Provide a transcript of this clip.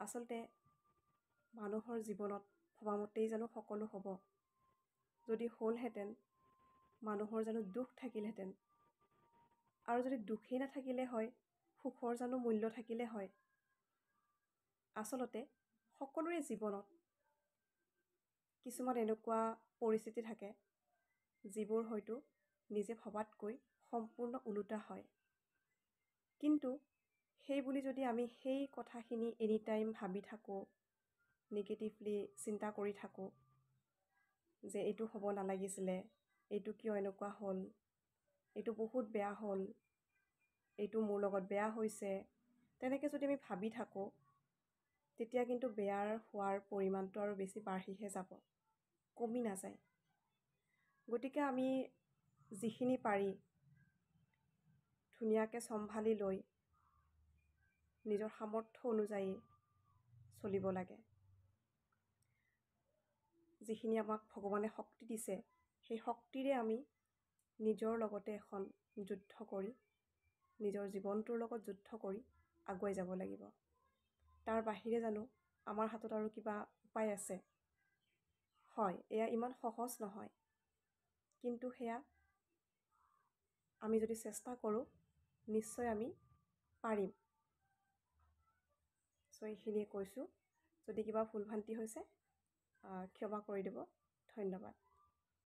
আচলতে মানুহৰ জীৱনত ভবামতেই জানো সকলো হ'ব? যদি হ'লহেঁতেন মানুহৰ জানো দুখ থাকিলহেঁতেন? আৰু যদি দুখেই নাথাকিলে হয় সুখৰ জানো মূল্য থাকিলে হয়? আচলতে সকলোৰে জীৱনত কিছুমান এনেকুৱা পৰিস্থিতি থাকে যিবোৰ হয়তো নিজে ভবাতকৈ সম্পূৰ্ণ ওলোটা হয়। কিন্তু সেই বুলি যদি আমি সেই কথাখিনি এনি টাইম ভাবি থাকোঁ, নিগেটিভলি চিন্তা কৰি থাকোঁ যে এইটো হ'ব নালাগিছিলে, এইটো কিয় এনেকুৱা হ'ল, এইটো বহুত বেয়া হ'ল, এইটো মোৰ লগত বেয়া হৈছে, তেনেকৈ যদি আমি ভাবি থাকোঁ তেতিয়া কিন্তু বেয়াৰ হোৱাৰ পৰিমাণটো আৰু বেছি বাঢ়িহে যাব, কমি নাযায়। গতিকে আমি যিখিনি পাৰি ধুনীয়াকৈ চম্ভালি লৈ নিজৰ সামৰ্থ্য অনুযায়ী চলিব লাগে। যিখিনি আমাক ভগৱানে শক্তি দিছে সেই শক্তিৰে আমি নিজৰ লগতে এখন যুদ্ধ কৰি নিজৰ জীৱনটোৰ লগত যুদ্ধ কৰি আগুৱাই যাব লাগিব। তাৰ বাহিৰে জানো আমাৰ হাতত আৰু কিবা উপায় আছে? হয়, এয়া ইমান সহজ নহয়, কিন্তু সেয়া আমি যদি চেষ্টা কৰোঁ নিশ্চয় আমি পাৰিম। চ' এইখিনিয়ে কৈছোঁ। যদি কিবা ভুল ভ্ৰান্তি হৈছে ক্ষমা কৰি দিব। ধন্যবাদ।